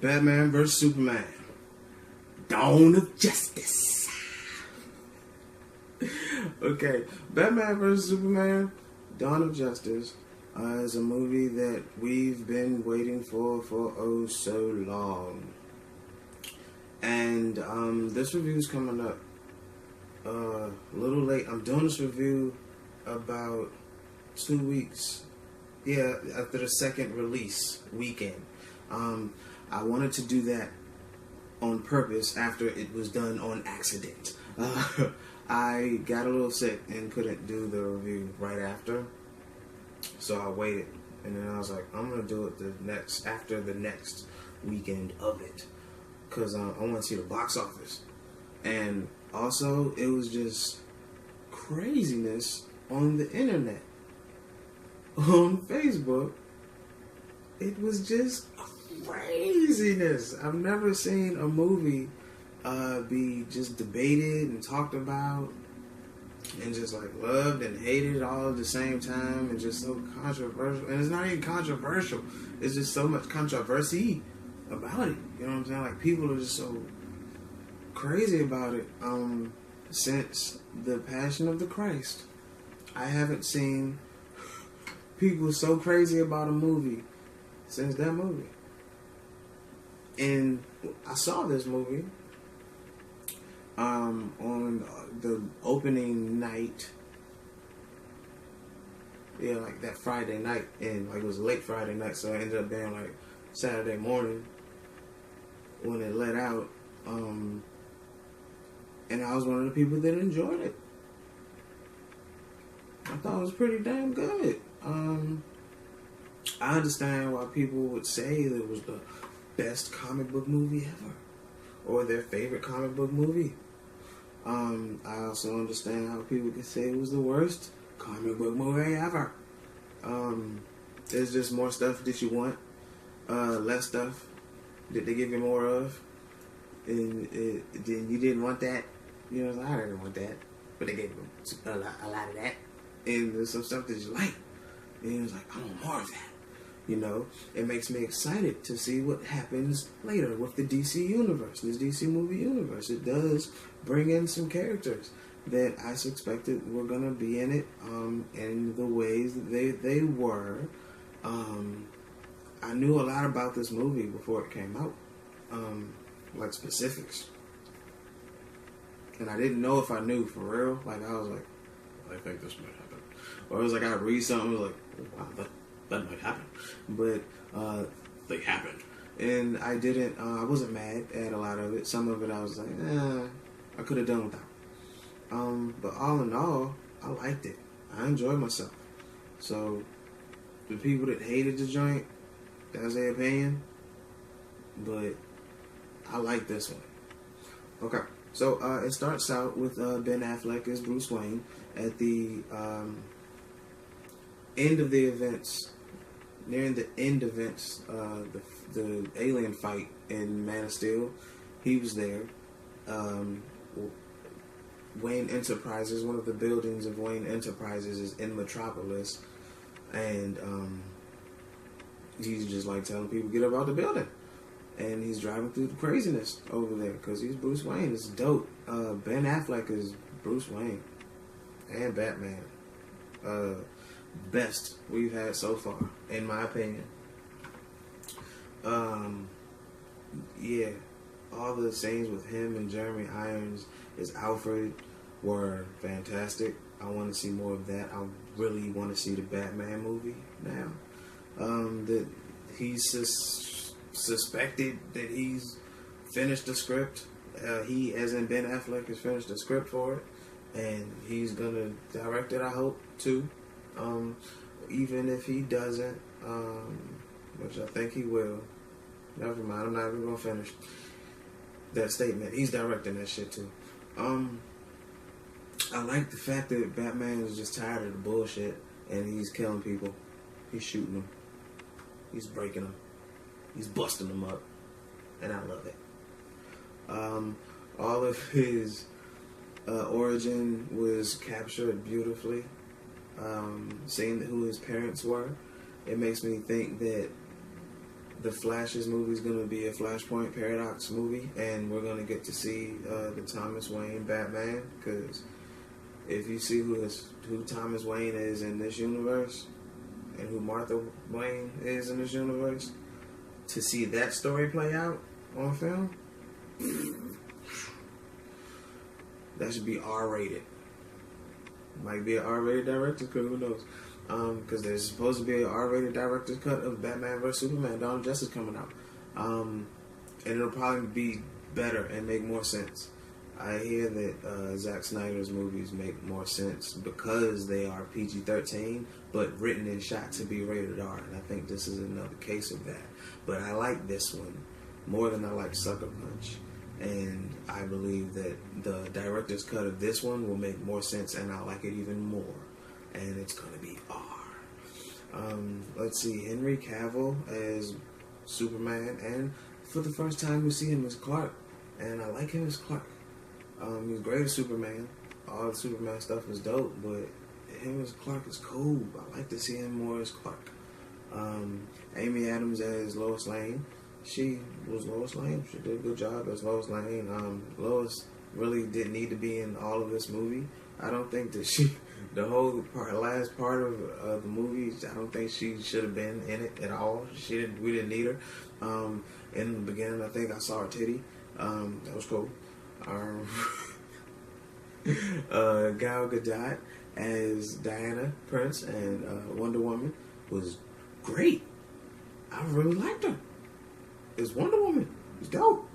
Batman vs. Superman. Dawn of Justice. Okay, Batman vs. Superman, Dawn of Justice is a movie that we've been waiting for oh so long. And this review is coming up a little late. I'm doing this review about 2 weeks. Yeah, after the second release weekend. I wanted to do that on purpose after it was done on accident. I got a little sick and couldn't do the review right after, so I waited, and then I was like, I'm gonna do it after the next weekend of it, cause I want to see the box office, and also it was just craziness on the internet, on Facebook. It was just craziness. I've never seen a movie be just debated and talked about and just like loved and hated all at the same time, and just so controversial. And it's not even controversial, it's just so much controversy about it. You know what I'm saying? Like, people are just so crazy about it. Since the Passion of the Christ, I haven't seen people so crazy about a movie since that movie. And I saw this movie on the opening night. Yeah, like that Friday night, and like it was late Friday night, so it ended up being like Saturday morning when it let out. And I was one of the people that enjoyed it. I thought it was pretty damn good. I understand why people would say that it was the best comic book movie ever, or their favorite comic book movie. I also understand how people can say it was the worst comic book movie ever. There's just more stuff that you want, less stuff that they give you more of, and then you didn't want that. You know, I didn't want that, but they gave you a lot of that, and there's some stuff that you like, and it was like, I want more of that. You know, it makes me excited to see what happens later with the DC universe, this DC movie universe. It does bring in some characters that I suspected were going to be in it, in the ways that they were. I knew a lot about this movie before it came out, like specifics. And I didn't know if I knew for real. Like, I was like, I think this might happen. Or it was like, I read something, it was like, wow, that might happen. But they happened. And I didn't, I wasn't mad at a lot of it. Some of it I was like, I could have done without. But all in all, I liked it. I enjoyed myself. So, the people that hated the joint, that's their opinion. But I like this one. Okay. So, it starts out with Ben Affleck as Bruce Wayne at the end of the events, nearing the end events, the alien fight in Man of Steel. He was there. Wayne Enterprises, one of the buildings of Wayne Enterprises is in Metropolis, and he's just like telling people, get up out the building. And he's driving through the craziness over there because he's Bruce Wayne. It's dope. Ben Affleck is Bruce Wayne and Batman. Best we've had so far, in my opinion. Yeah, all the scenes with him and Jeremy Irons as Alfred were fantastic. I want to see more of that. I really want to see the Batman movie now. That he's suspected that he's finished the script. He, as in Ben Affleck, has finished the script for it, and he's gonna direct it, I hope, too. Even if he doesn't, which I think he will. Never mind, I'm not even gonna finish that statement. He's directing that shit too. I like the fact that Batman is just tired of the bullshit and he's killing people. He's shooting them. He's breaking them. He's busting them up. And I love it. All of his origin was captured beautifully. Seeing who his parents were, it makes me think that the Flash's movie is going to be a Flashpoint Paradox movie, and we're going to get to see the Thomas Wayne Batman. Because if you see who Thomas Wayne is in this universe, and who Martha Wayne is in this universe, to see that story play out on film, that should be R-rated. Might be an R-rated director's cut, who knows? Because there's supposed to be an R-rated director's cut of Batman vs Superman: Dawn of Justice coming out, and it'll probably be better and make more sense. I hear that Zack Snyder's movies make more sense because they are PG-13, but written and shot to be rated R, and I think this is another case of that. But I like this one more than I like Sucker Punch, and I believe that the director's cut of this one will make more sense, and I like it even more, and it's going to be R. Let's see, Henry Cavill as Superman, and for the first time we see him as Clark, and I like him as Clark. He's great as Superman. All the Superman stuff is dope, but him as Clark is cool. I like to see him more as Clark. Amy Adams as Lois Lane. She was Lois Lane. She did a good job as Lois Lane. Lois really didn't need to be in all of this movie. I don't think that the whole last part of the movie, I don't think she should have been in it at all. We didn't need her. In the beginning, I think I saw her titty. That was cool. Gal Gadot as Diana Prince and Wonder Woman was great. I really liked her. It's Wonder Woman. It's dope.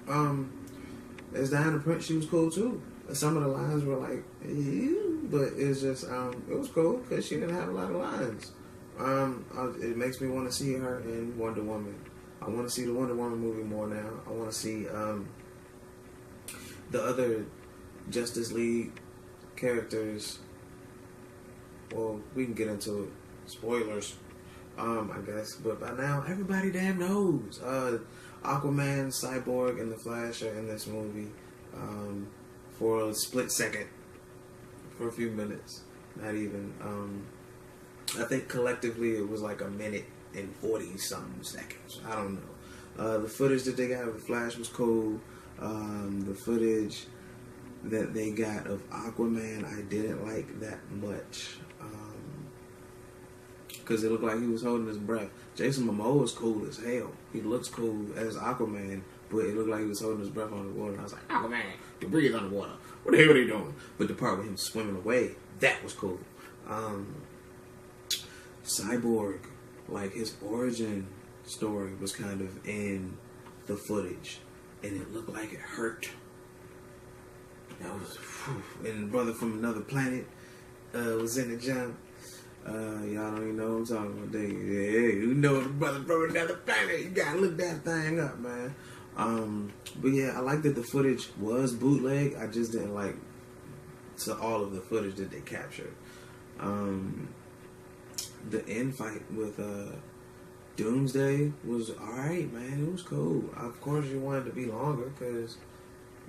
As Diana Prince, she was cool too. Some of the lines were like, ew, but it's just, it was cool because she didn't have a lot of lines. It makes me want to see her in Wonder Woman. I want to see the Wonder Woman movie more now. I want to see the other Justice League characters. Well, we can get into it. Spoilers, I guess. But by now, everybody damn knows. Aquaman, Cyborg, and the Flash are in this movie for a split second. For a few minutes. Not even. I think collectively it was like a minute and 40-something seconds. I don't know. The footage that they got of the Flash was cool. The footage that they got of Aquaman, I didn't like that much. Because it looked like he was holding his breath. Jason Momoa was cool as hell. He looks cool as Aquaman, but it looked like he was holding his breath on the water. And I was like, Aquaman, you breathe underwater. What the hell are they doing? But the part with him swimming away, that was cool. Cyborg, like his origin story was kind of in the footage, and it looked like it hurt. That was, and the brother from another planet was in the jump. Y'all don't even know what I'm talking about. Yeah, you know the brother from another planet. You gotta look that thing up, man. But yeah, I like that the footage was bootleg. I just didn't like all of the footage that they captured. The end fight with Doomsday was alright, man. It was cool. Of course, you wanted it to be longer because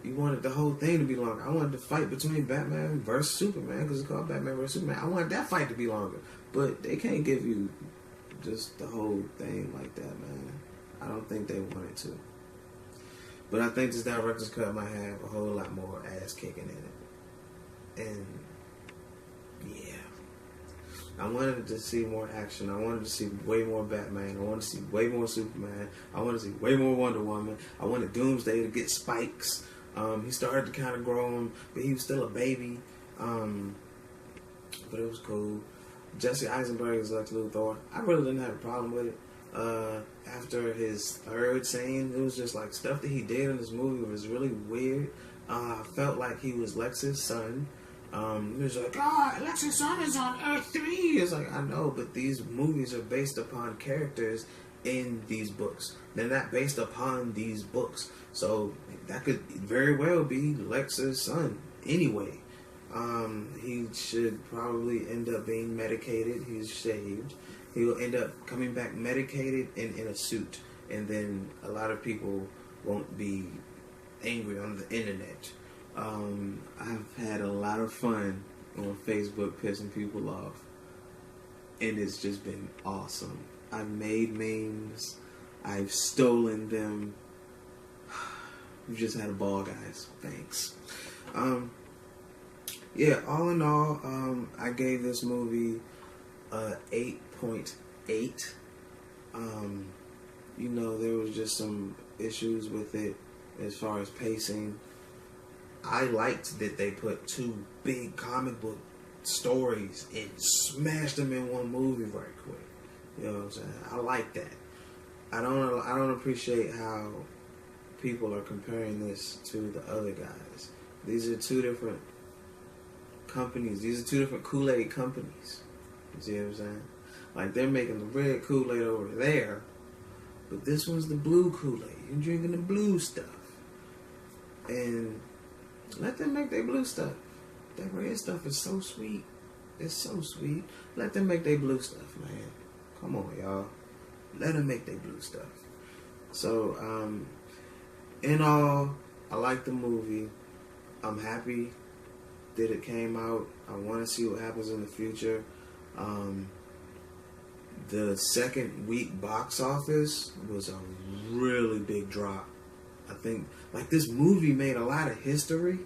you wanted the whole thing to be longer. I wanted the fight between Batman versus Superman because it's called Batman versus Superman. I wanted that fight to be longer, but they can't give you just the whole thing like that, man. I don't think they wanted to. But I think this director's cut might have a whole lot more ass kicking in it. And yeah. I wanted to see more action. I wanted to see way more Batman. I wanted to see way more Superman. I wanted to see way more Wonder Woman. I wanted Doomsday to get spikes. He started to kind of grow him, but he was still a baby. But it was cool. Jesse Eisenberg as Lex Luthor. I really didn't have a problem with it. After his third scene, it was just like stuff that he did in this movie was really weird. I felt like he was Lex's son. He was like, God, Lex's son is on Earth 3. It's like, I know, but these movies are based upon characters in these books. They're not based upon these books. So that could very well be Lex's son anyway. He should probably end up being medicated. He's shaved. He will end up coming back medicated and in a suit. And then a lot of people won't be angry on the internet. I've had a lot of fun on Facebook pissing people off, and it's just been awesome. I've made memes I've stolen them. You just had a ball, guys. Thanks. Yeah, all in all, I gave this movie 8.8. You know, there was just some issues with it as far as pacing. I liked that they put two big comic book stories and smashed them in one movie right quick. You know what I'm saying? I like that. I don't appreciate how people are comparing this to the other guys. These are two different companies. These are two different Kool-Aid companies. You see what I'm saying? Like, they're making the red Kool-Aid over there, but this one's the blue Kool-Aid. You're drinking the blue stuff. And let them make their blue stuff. That red stuff is so sweet. It's so sweet. Let them make their blue stuff, man. Come on, y'all. Let them make their blue stuff. So, in all, I like the movie. I'm happy that it came out. I want to see what happens in the future. The second week box office was a really big drop. I think, like, this movie made a lot of history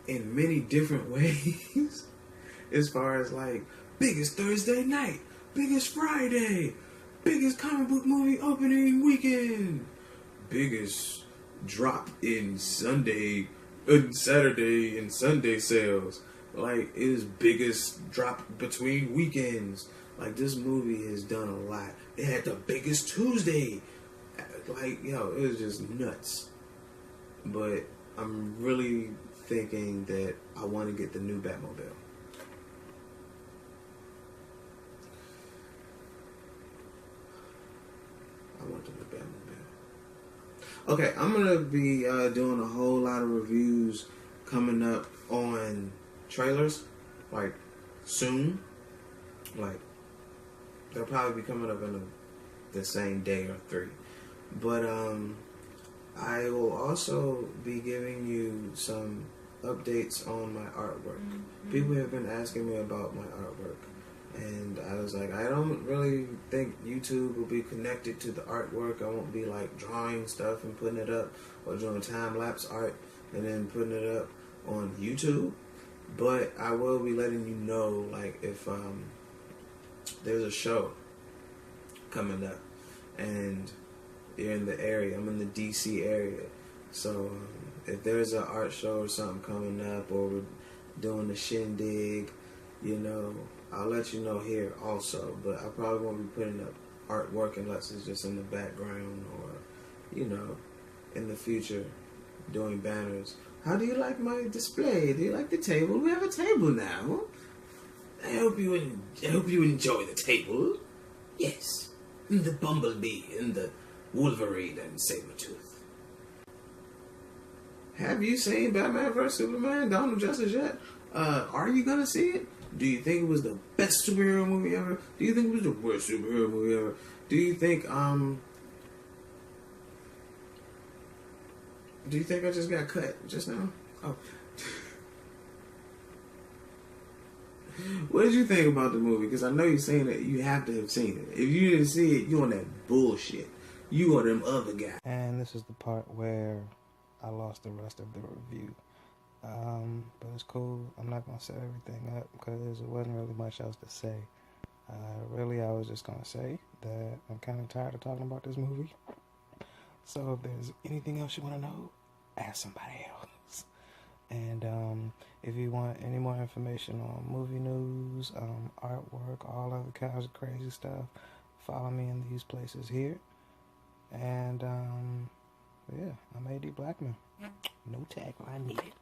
in many different ways. As far as, like, biggest Thursday night, biggest Friday, biggest comic book movie opening weekend, biggest drop in Saturday and Sunday sales. Like, it is biggest drop between weekends. Like, this movie has done a lot. It had the biggest Tuesday. Like, yo, it was just nuts. But I'm really thinking that I want to get the new Batmobile. I want the new Batmobile. Okay, I'm going to be doing a whole lot of reviews coming up on trailers, like, soon. Like, they'll probably be coming up in the same day or 3. But, I will also be giving you some updates on my artwork. Mm-hmm. People have been asking me about my artwork. And I was like, I don't really think YouTube will be connected to the artwork. I won't be like drawing stuff and putting it up, or doing time-lapse art and then putting it up on YouTube. But I will be letting you know, like, if there's a show coming up and you're in the area. I'm in the DC area. So if there's an art show or something coming up, or we're doing the shindig, you know, I'll let you know here also. But I probably won't be putting up artwork unless it's just in the background, or, you know, in the future doing banners. How do you like my display? Do you like the table? We have a table now. I hope you enjoy the table. Yes. And the Bumblebee and the Wolverine and Sabretooth. Have you seen Batman vs. Superman: Dawn of Justice yet? Are you gonna see it? Do you think it was the best superhero movie ever? Do you think it was the worst superhero movie ever? Do you think I just got cut just now? Oh. What did you think about the movie? Because I know you're saying that you have to have seen it. If you didn't see it, you on that bullshit. You are them other guys. And this is the part where I lost the rest of the review. But it's cool. I'm not going to set everything up because there wasn't really much else to say. Really, I was just going to say that I'm kind of tired of talking about this movie. So if there's anything else you want to know, ask somebody else. And if you want any more information on movie news, artwork, all other kinds of crazy stuff, follow me in these places here. And, yeah, I'm AD Blackman. No tagline needed.